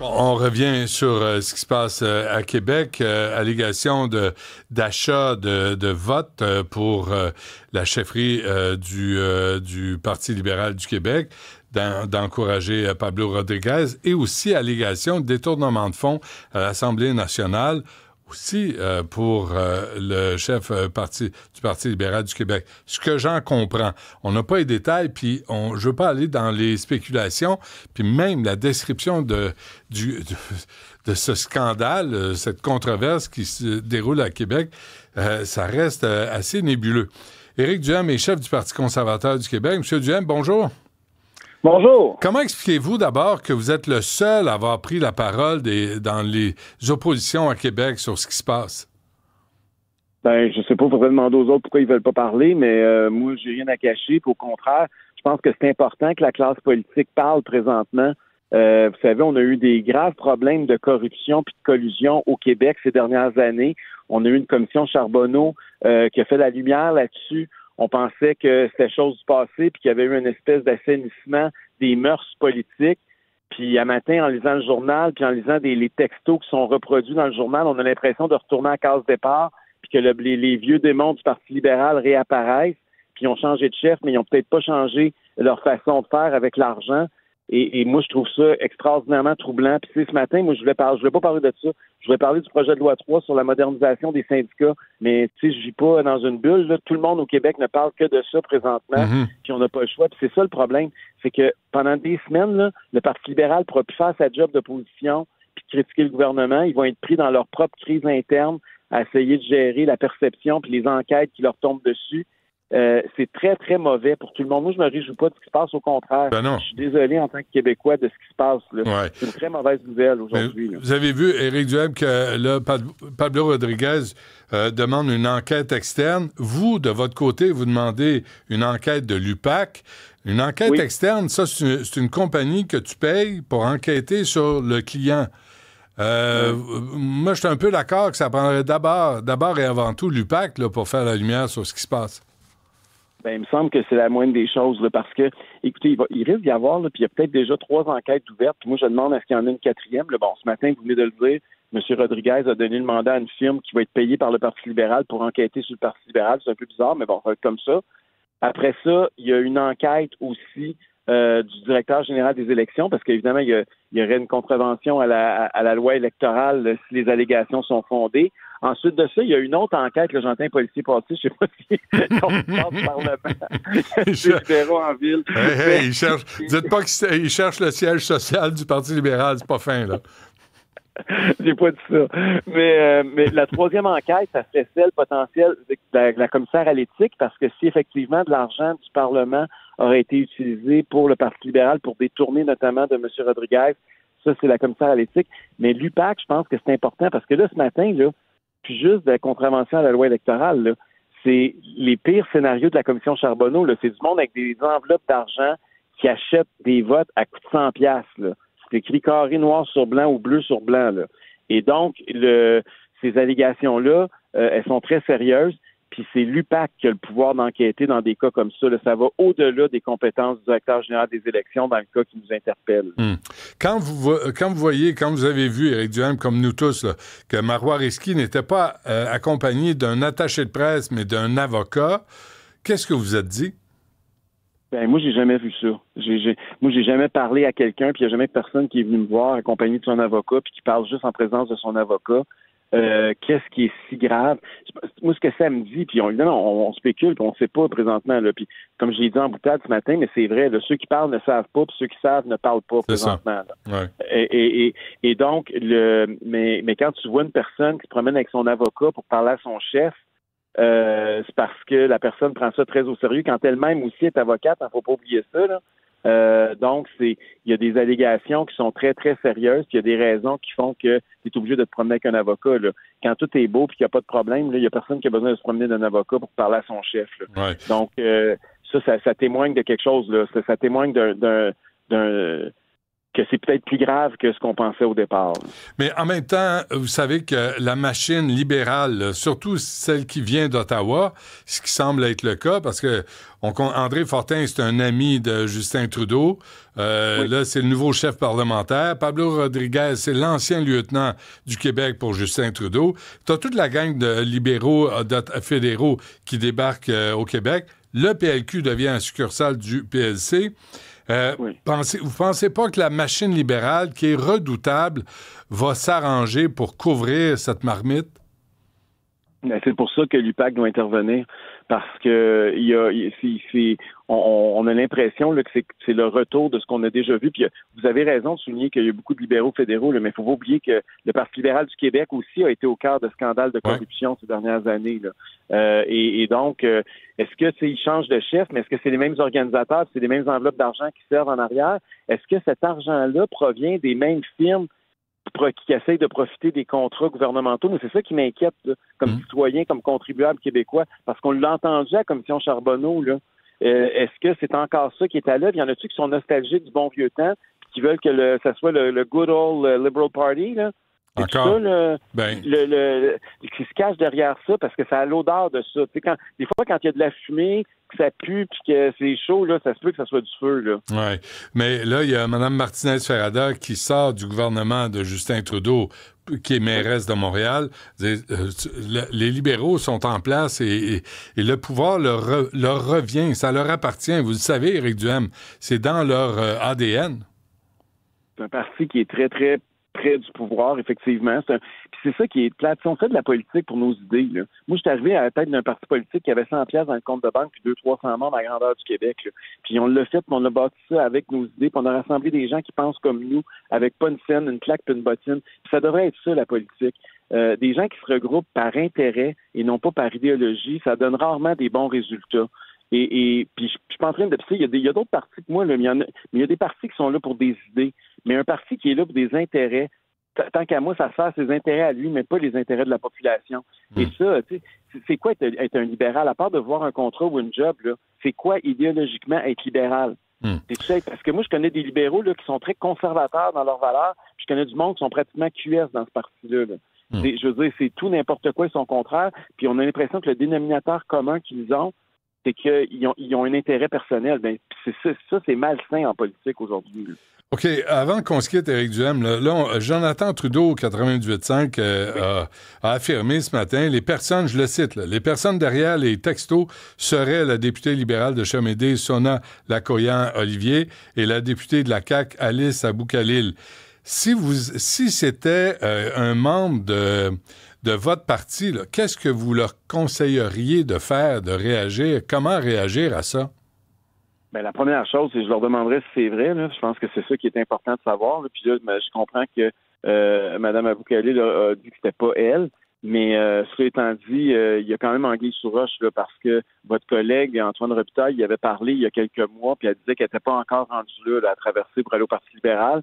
On revient sur ce qui se passe à Québec. Allégation d'achat de vote pour la chefferie du Parti libéral du Québec, d'encourager Pablo Rodriguez, et aussi allégation de détournement de fonds à l'Assemblée nationale, aussi pour le chef du Parti libéral du Québec. Ce que j'en comprends, on n'a pas les détails, puis je veux pas aller dans les spéculations, puis même la description de ce scandale, cette controverse qui se déroule à Québec, ça reste assez nébuleux. Éric Duhem est chef du Parti conservateur du Québec. Monsieur Duhem, bonjour. Bonjour. Comment expliquez-vous d'abord que vous êtes le seul à avoir pris la parole dans les oppositions à Québec sur ce qui se passe? Ben, je sais pas, il faudrait demander aux autres pourquoi ils veulent pas parler, mais moi, j'ai rien à cacher. Puis au contraire, je pense que c'est important que la classe politique parle présentement. Vous savez, on a eu des graves problèmes de corruption puis de collusion au Québec ces dernières années. On a eu une commission Charbonneau qui a fait la lumière là-dessus. On pensait que c'était chose du passé puis qu'il y avait eu une espèce d'assainissement des mœurs politiques. Puis à matin, en lisant le journal, puis en lisant les textos qui sont reproduits dans le journal, on a l'impression de retourner à case départ, puis que les vieux démons du Parti libéral réapparaissent, puis ils ont changé de chef, mais ils n'ont peut-être pas changé leur façon de faire avec l'argent. Et moi, je trouve ça extraordinairement troublant. Puis ce matin, moi, je voulais pas parler de ça. Je voulais parler du projet de loi 3 sur la modernisation des syndicats. Mais tu sais, je vis pas dans une bulle, là. Tout le monde au Québec ne parle que de ça présentement. Puis on n'a pas le choix. Puis c'est ça le problème. C'est que pendant des semaines, là, le Parti libéral ne pourra plus faire sa job d'opposition puis critiquer le gouvernement. Ils vont être pris dans leur propre crise interne à essayer de gérer la perception puis les enquêtes qui leur tombent dessus. C'est très, très mauvais pour tout le monde. Moi, je me réjouis pas de ce qui se passe, au contraire. Ben non. Je suis désolé en tant que Québécois de ce qui se passe, là. Ouais. C'est une très mauvaise nouvelle aujourd'hui. Vous avez vu, Éric Duhem, que là, Pablo Rodriguez demande une enquête externe. Vous, de votre côté, vous demandez une enquête de l'UPAC. Une enquête externe, ça, c'est une compagnie que tu payes pour enquêter sur le client. Moi, je suis un peu d'accord que ça prendrait d'abord et avant tout l'UPAC là, pour faire la lumière sur ce qui se passe. Ben, il me semble que c'est la moindre des choses, là, parce que, écoutez, il risque d'y avoir, là, puis il y a peut-être déjà 3 enquêtes ouvertes, puis moi, je demande est-ce qu'il y en a une quatrième. Là, bon, ce matin, vous venez de le dire, M. Rodriguez a donné le mandat à une firme qui va être payée par le Parti libéral pour enquêter sur le Parti libéral. C'est un peu bizarre, mais bon, ça va être comme ça. Après ça, il y a une enquête aussi du directeur général des élections, parce qu'évidemment, il y aurait une contravention à la loi électorale si les allégations sont fondées. Ensuite de ça, il y a une autre enquête, là, j'entends un policier passer, je sais pas si on parle du Parlement. C'est libéraux en ville. Hey, dites pas qu'il cherche le siège social du Parti libéral, c'est pas fin, là. J'ai pas dit ça. Mais la troisième enquête, ça serait celle potentielle de la commissaire à l'éthique, parce que si effectivement de l'argent du Parlement aurait été utilisé pour le Parti libéral pour détourner notamment de M. Rodriguez, ça, c'est la commissaire à l'éthique. Mais l'UPAC, je pense que c'est important, parce que là, ce matin, là, puis juste de la contravention à la loi électorale, là, c'est les pires scénarios de la commission Charbonneau. Là. C'est du monde avec des enveloppes d'argent qui achètent des votes à coût de 100 piastres. Là. C'est écrit carré noir sur blanc ou bleu sur blanc. Là. Et donc, ces allégations-là, elles sont très sérieuses. Puis c'est l'UPAC qui a le pouvoir d'enquêter dans des cas comme ça. Là. Ça va au-delà des compétences du directeur général des élections dans le cas qui nous interpelle. Quand vous avez vu, Éric Duhem, comme nous tous, là, que Marois Risky n'était pas accompagné d'un attaché de presse, mais d'un avocat, qu'est-ce que vous vous êtes dit? Ben, moi, j'ai jamais vu ça. Moi, j'ai jamais parlé à quelqu'un, puis il n'y a jamais personne qui est venu me voir accompagné de son avocat, puis qui parle juste en présence de son avocat. Qu'est-ce qui est si grave? Moi, ce que ça me dit, puis on spécule, puis on ne sait pas présentement. Là, puis comme je l'ai dit en boutade ce matin, mais c'est vrai, là, ceux qui parlent ne savent pas, puis ceux qui savent ne parlent pas présentement. Ouais. Et donc, mais quand tu vois une personne qui se promène avec son avocat pour parler à son chef, c'est parce que la personne prend ça très au sérieux. Quand elle-même aussi est avocate, il ne faut pas oublier ça, là. Donc, il y a des allégations qui sont très, très sérieuses, puis il y a des raisons qui font que tu es obligé de te promener avec un avocat. Là. Quand tout est beau et qu'il n'y a pas de problème, il n'y a personne qui a besoin de se promener d'un avocat pour parler à son chef. Là. Ouais. Donc, ça témoigne de quelque chose. Là. Ça témoigne que c'est peut-être plus grave que ce qu'on pensait au départ. Mais en même temps, vous savez que la machine libérale, là, surtout celle qui vient d'Ottawa, ce qui semble être le cas, parce que André Fortin, c'est un ami de Justin Trudeau. Oui. Là, c'est le nouveau chef parlementaire. Pablo Rodriguez, c'est l'ancien lieutenant du Québec pour Justin Trudeau. T'as toute la gang de libéraux fédéraux qui débarquent au Québec. Le PLQ devient un succursale du PLC. Oui. Vous pensez pas que la machine libérale, qui est redoutable, va s'arranger pour couvrir cette marmite? Ben, c'est pour ça que l'UPAC doit intervenir, parce que on a l'impression là, que c'est le retour de ce qu'on a déjà vu. Puis vous avez raison de souligner qu'il y a beaucoup de libéraux fédéraux, là, mais il ne faut pas oublier que le Parti libéral du Québec aussi a été au cœur de scandales de corruption ces dernières années. Là. Et donc, est-ce que ils changent de chef, mais est-ce que c'est les mêmes organisateurs, c'est les mêmes enveloppes d'argent qui servent en arrière? Est-ce que cet argent-là provient des mêmes firmes qui essayent de profiter des contrats gouvernementaux? Mais c'est ça qui m'inquiète, là, comme citoyen, comme contribuable québécois, parce qu'on l'a entendu à la commission Charbonneau, là. Est-ce que c'est encore ça qui est à l'œuvre? Il y en a-tu qui sont nostalgiques du bon vieux temps, qui veulent que ça soit le good old Liberal Party, là? Encore? Ça, qui se cache derrière ça, parce que ça a l'odeur de ça. Des fois, quand il y a de la fumée, que ça pue, puis que c'est chaud, là, ça se peut que ça soit du feu, là. Oui. Mais là, il y a Mme Martinez-Ferrada qui sort du gouvernement de Justin Trudeau, qui est mairesse de Montréal. Les libéraux sont en place et le pouvoir leur revient. Ça leur appartient. Vous le savez, Éric Duhem, c'est dans leur ADN. C'est un parti qui est très, très près du pouvoir, effectivement. Puis c'est ça qui est plate. Si on fait de la politique pour nos idées, là. Moi, je suis arrivé à la tête d'un parti politique qui avait 100 pièces dans le compte de banque puis 200-300 membres à la grandeur du Québec. Là. Puis on l'a fait, puis on a bâti ça avec nos idées, puis on a rassemblé des gens qui pensent comme nous, avec pas une scène, une claque puis une bottine. Puis ça devrait être ça, la politique. Des gens qui se regroupent par intérêt et non pas par idéologie, ça donne rarement des bons résultats. Et puis je suis pas en train de... Il y a d'autres partis que moi, là, mais il y a des partis qui sont là pour des idées. Mais un parti qui est là pour des intérêts, tant qu'à moi, ça sert ses intérêts à lui, mais pas les intérêts de la population. Et ça, tu sais, c'est quoi être un libéral? À part de voir un contrat ou une job, là, c'est quoi idéologiquement être libéral? Parce que moi, je connais des libéraux là, qui sont très conservateurs dans leurs valeurs, puis je connais du monde qui sont pratiquement QS dans ce parti-là. Là. Je veux dire, c'est tout n'importe quoi et son contraire, puis on a l'impression que le dénominateur commun qu'ils ont, c'est qu'ils ont un intérêt personnel. Ben, ça, c'est malsain en politique aujourd'hui. Là. OK. Avant qu'on se quitte, Éric Duhem, Jonathan Trudeau, 98.5, a affirmé ce matin, les personnes, je le cite, les personnes derrière les textos seraient la députée libérale de Chamédé, Sona Lakoyan-Olivier, et la députée de la CAQ, Alice Abou-Khalil. Si c'était un membre de votre parti, là, qu'est-ce que vous leur conseilleriez de faire, de réagir? Comment réagir à ça? Bien, la première chose, c'est que je leur demanderais si c'est vrai. Là. Je pense que c'est ça qui est important de savoir. Là. Puis là, je comprends que Mme Abou-Khalil a dit que c'était pas elle. Mais cela étant dit, il y a quand même anguille sous roche là, parce que votre collègue Antoine Robitaille, il avait parlé il y a quelques mois, puis elle disait qu'elle n'était pas encore rendue là, à traverser pour aller au Parti libéral.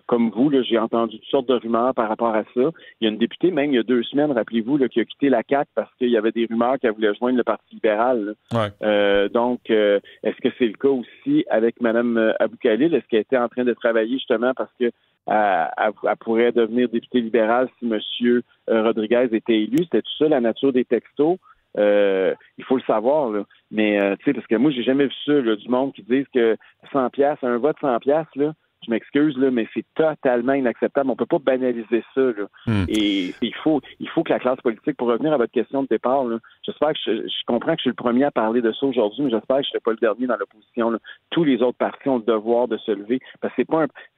Comme vous, là, j'ai entendu toutes sortes de rumeurs par rapport à ça. Il y a une députée, même il y a 2 semaines, rappelez-vous, là, qui a quitté la CAQ parce qu'il y avait des rumeurs qu'elle voulait joindre le Parti libéral. Ouais. Donc, est-ce que c'est le cas aussi avec Mme Abou-Khalil? Est-ce qu'elle était en train de travailler justement parce que elle pourrait devenir députée libérale si M. Rodriguez était élu? C'était tout ça, la nature des textos? Il faut le savoir, là. Mais, tu sais, parce que moi, j'ai jamais vu ça, là, du monde qui disent que 100 piastres, un vote 100 piastres, là, je m'excuse, là, mais c'est totalement inacceptable. On peut pas banaliser ça, là. Et il faut que la classe politique, pour revenir à votre question de départ, là, j'espère que je comprends que je suis le premier à parler de ça aujourd'hui, mais j'espère que je ne serai pas le dernier dans l'opposition, là. Tous les autres partis ont le devoir de se lever. Parce que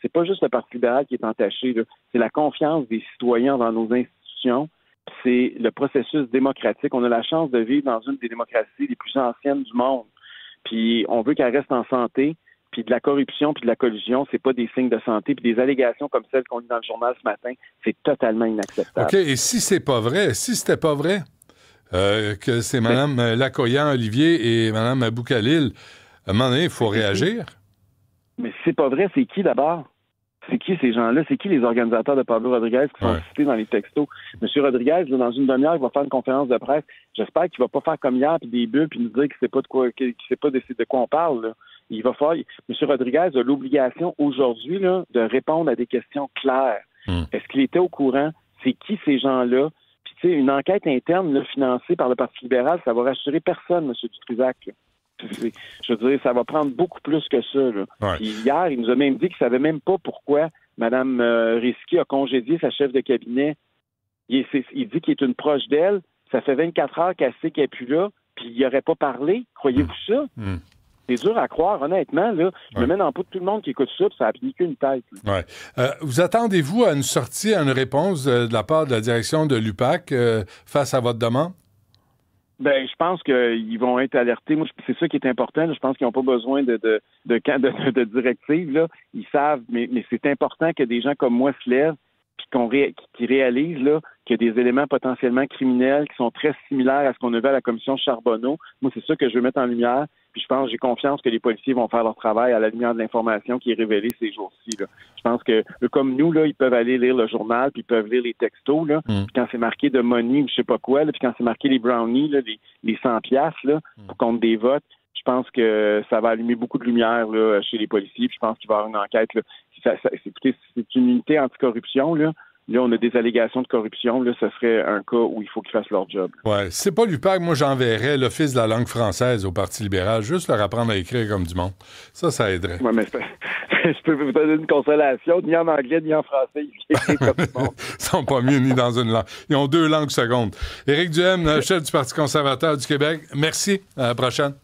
c'est pas juste le Parti libéral qui est entaché, là. C'est la confiance des citoyens dans nos institutions. C'est le processus démocratique. On a la chance de vivre dans une des démocraties les plus anciennes du monde. Puis on veut qu'elle reste en santé. Puis de la corruption, puis de la collusion, c'est pas des signes de santé. Puis des allégations comme celles qu'on lit dans le journal ce matin, c'est totalement inacceptable. OK, et si c'était pas vrai, que c'est Mme Lakoyan-Olivier et Mme Abou-Khalil, à un moment donné, il faut réagir. Mais si c'est pas vrai, c'est qui d'abord? C'est qui ces gens-là? C'est qui les organisateurs de Pablo Rodriguez qui sont cités dans les textos? M. Rodriguez, là, dans une demi-heure, il va faire une conférence de presse. J'espère qu'il va pas faire comme hier, puis des bulles, puis nous dire qu'il sait pas de quoi on parle, là. il va falloir... M. Rodriguez a l'obligation aujourd'hui là, de répondre à des questions claires. Est-ce qu'il était au courant? C'est qui ces gens-là? Puis, tu sais, une enquête interne là, financée par le Parti libéral, ça va rassurer personne, M. Dutrisac. Je veux dire, ça va prendre beaucoup plus que ça. Là. Ouais. Puis hier, il nous a même dit qu'il ne savait même pas pourquoi Mme Risky a congédié sa chef de cabinet. Il dit qu'il est une proche d'elle. Ça fait 24 heures qu'elle sait qu'elle n'est plus là, puis il n'aurait pas parlé. Croyez-vous ça? C'est dur à croire, honnêtement. Là. Je me mets dans le pot de tout le monde qui écoute ça, puis ça n'a plus qu'une tête. Ouais. Vous attendez-vous à une sortie, à une réponse de la part de la direction de l'UPAC face à votre demande? Ben, je pense qu'ils vont être alertés. Moi, c'est ça qui est important. Là. Je pense qu'ils n'ont pas besoin de directives. Là. Ils savent, mais c'est important que des gens comme moi se lèvent puis qui réalisent là, qu'il y a des éléments potentiellement criminels qui sont très similaires à ce qu'on a vu à la commission Charbonneau. Moi, c'est ça que je veux mettre en lumière. Puis je pense, j'ai confiance que les policiers vont faire leur travail à la lumière de l'information qui est révélée ces jours-ci. Là. Je pense que, comme nous, là, ils peuvent aller lire le journal, puis ils peuvent lire les textos, là. Puis quand c'est marqué de money ou je sais pas quoi, là, puis quand c'est marqué les brownies, là, les 100 piastres, là, pour compte des votes, je pense que ça va allumer beaucoup de lumière là, chez les policiers. Puis je pense qu'il va y avoir une enquête. Là. Écoutez, c'est une unité anticorruption, là. Là, on a des allégations de corruption. Là, ce serait un cas où il faut qu'ils fassent leur job. Oui. Si c'est pas l'UPAC, moi, j'enverrais l'Office de la langue française au Parti libéral, juste leur apprendre à écrire comme du monde. Ça aiderait. Oui, mais je peux vous donner une consolation. Ni en anglais, ni en français. Ils écrivent comme du monde. Ils sont pas mieux ni dans une langue. Ils ont 2 langues secondes. Éric Duhaime, chef du Parti conservateur du Québec. Merci. À la prochaine.